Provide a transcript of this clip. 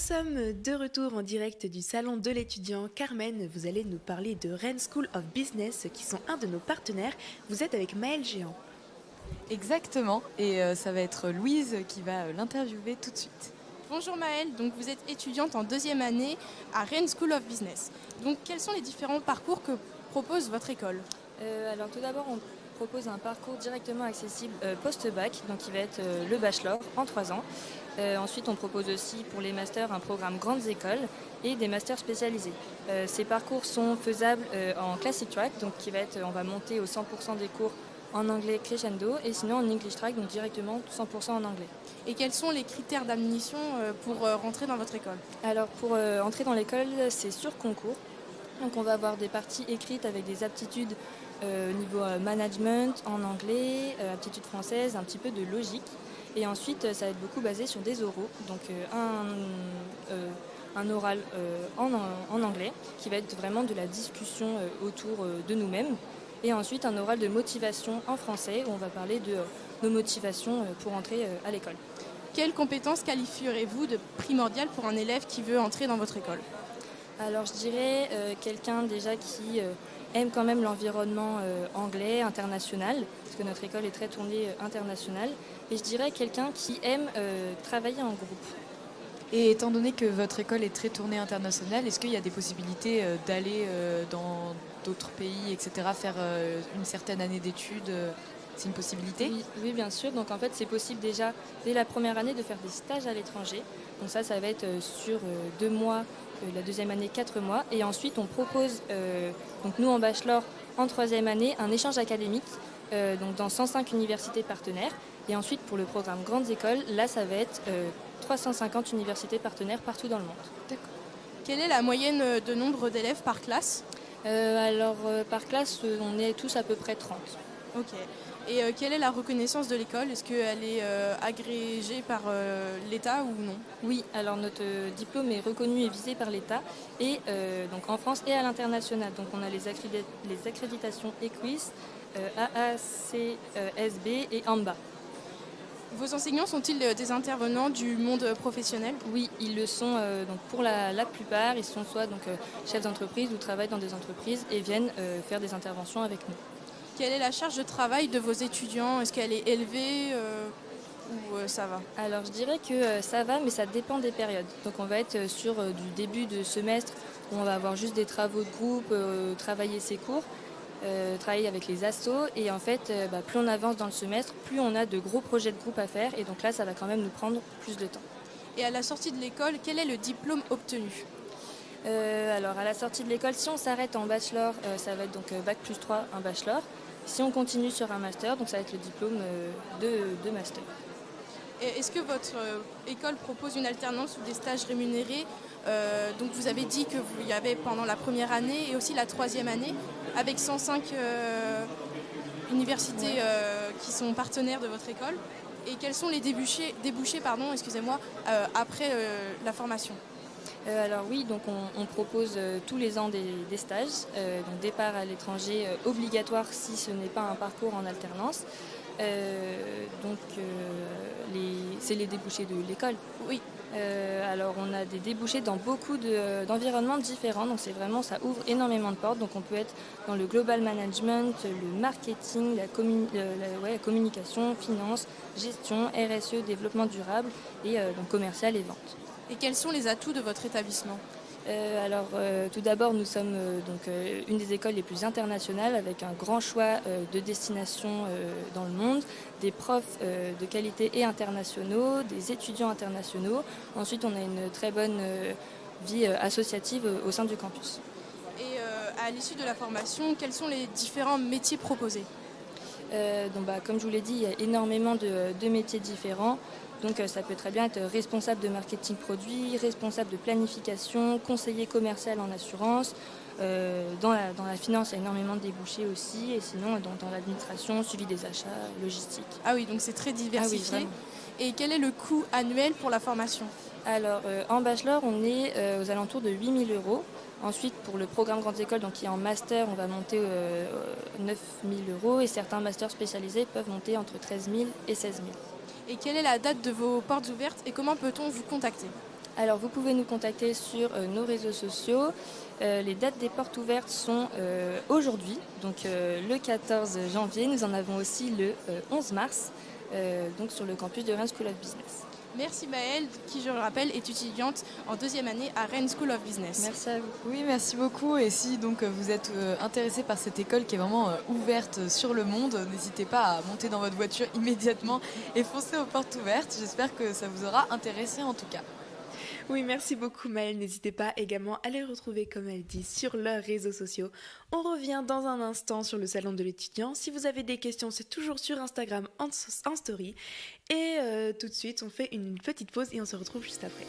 sommes de retour en direct du salon de l'étudiant. Carmen, vous allez nous parler de Rennes School of Business qui sont un de nos partenaires. Vous êtes avec Maëlle Géant. Exactement, et ça va être Louise qui va l'interviewer tout de suite. Bonjour Maëlle, donc vous êtes étudiante en deuxième année à Rennes School of Business. Donc quels sont les différents parcours que propose votre école? Alors tout d'abord, on propose un parcours directement accessible post-bac, donc qui va être le bachelor en 3 ans. Ensuite, on propose aussi pour les masters un programme grandes écoles et des masters spécialisés. Ces parcours sont faisables en classic track, donc qui va être, on va monter au 100% des cours en anglais crescendo et sinon en English track, donc directement 100% en anglais. Et quels sont les critères d'admission pour rentrer dans votre école? Alors pour entrer dans l'école, c'est sur concours. Donc on va avoir des parties écrites avec des aptitudes niveau management en anglais, aptitudes françaises, un petit peu de logique. Et ensuite, ça va être beaucoup basé sur des oraux. Donc un oral en anglais qui va être vraiment de la discussion autour de nous-mêmes. Et ensuite, un oral de motivation en français où on va parler de nos motivations pour entrer à l'école. Quelles compétences qualifierez-vous de primordiales pour un élève qui veut entrer dans votre école? Alors je dirais quelqu'un déjà qui aime quand même l'environnement anglais, international, parce que notre école est très tournée internationale. Et je dirais quelqu'un qui aime travailler en groupe. Et étant donné que votre école est très tournée internationale, est-ce qu'il y a des possibilités d'aller dans d'autres pays, etc., faire une certaine année d'études c'est une possibilité? Oui, bien sûr. Donc en fait, c'est possible déjà dès la première année de faire des stages à l'étranger. Donc ça va être sur 2 mois, la deuxième année 4 mois. Et ensuite, on propose, donc nous en bachelor, en troisième année, un échange académique donc dans 105 universités partenaires. Et ensuite, pour le programme Grandes Écoles, là, ça va être 350 universités partenaires partout dans le monde. D'accord. Quelle est la moyenne de nombre d'élèves par classe? Par classe, on est tous à peu près 30. Ok. Et quelle est la reconnaissance de l'école? Est-ce qu'elle est agrégée par l'État ou non? Oui, alors notre diplôme est reconnu et visé par l'État, et donc en France et à l'international. Donc on a les accréditations EQUIS, AACSB et AMBA. Vos enseignants sont-ils des intervenants du monde professionnel? Oui, ils le sont donc pour la plupart. Ils sont soit donc, chefs d'entreprise ou travaillent dans des entreprises et viennent faire des interventions avec nous. Quelle est la charge de travail de vos étudiants? Est-ce qu'elle est élevée ou ça va? Alors je dirais que ça va, mais ça dépend des périodes. Donc on va être sur du début de semestre où on va avoir juste des travaux de groupe, travailler ses cours, travailler avec les assos. Et en fait, plus on avance dans le semestre, plus on a de gros projets de groupe à faire. Et donc là, ça va quand même nous prendre plus de temps. Et à la sortie de l'école, quel est le diplôme obtenu? Alors à la sortie de l'école, si on s'arrête en bachelor, ça va être donc Bac plus 3, un bachelor. Si on continue sur un master, donc ça va être le diplôme de master. Et est-ce que votre école propose une alternance ou des stages rémunérés? Donc vous avez dit que vous y avez pendant la première année et aussi la troisième année, avec 105 universités qui sont partenaires de votre école. Et quels sont les débouchés après la formation? Alors oui, donc on propose tous les ans des stages, donc départ à l'étranger obligatoire si ce n'est pas un parcours en alternance. C'est les débouchés de l'école. Oui. Alors on a des débouchés dans beaucoup d'environnements différents, donc c'est vraiment, ça ouvre énormément de portes. Donc on peut être dans le global management, le marketing, la communication, finance, gestion, RSE, développement durable et donc commercial et vente. Et quels sont les atouts de votre établissement? Tout d'abord, nous sommes une des écoles les plus internationales avec un grand choix de destinations dans le monde, des profs de qualité et internationaux, des étudiants internationaux. Ensuite, on a une très bonne vie associative au sein du campus. Et à l'issue de la formation, quels sont les différents métiers proposés? Comme je vous l'ai dit, il y a énormément de métiers différents. Donc ça peut très bien être responsable de marketing produit, responsable de planification, conseiller commercial en assurance. Dans la finance, il y a énormément de débouchés aussi. Et sinon, dans l'administration, suivi des achats, logistique. Ah oui, donc c'est très diversifié. Ah oui, et quel est le coût annuel pour la formation? Alors en bachelor, on est aux alentours de 8 000 €. Ensuite, pour le programme Grandes Écoles, donc qui est en master, on va monter 9 000 €. Et certains masters spécialisés peuvent monter entre 13 000 et 16 000. Et quelle est la date de vos portes ouvertes et comment peut-on vous contacter? Alors vous pouvez nous contacter sur nos réseaux sociaux. Les dates des portes ouvertes sont aujourd'hui, donc le 14 janvier. Nous en avons aussi le 11 mars, donc sur le campus de Rennes School of Business. Merci Maëlle, qui je le rappelle est étudiante en 2e année à Rennes School of Business. Merci à vous. Oui, merci beaucoup. Et si donc vous êtes intéressé par cette école qui est vraiment ouverte sur le monde, n'hésitez pas à monter dans votre voiture immédiatement et foncer aux portes ouvertes. J'espère que ça vous aura intéressé en tout cas. Oui, merci beaucoup Maëlle. N'hésitez pas également à les retrouver, comme elle dit, sur leurs réseaux sociaux. On revient dans un instant sur le salon de l'étudiant. Si vous avez des questions, c'est toujours sur Instagram en story. Et tout de suite, on fait une petite pause et on se retrouve juste après.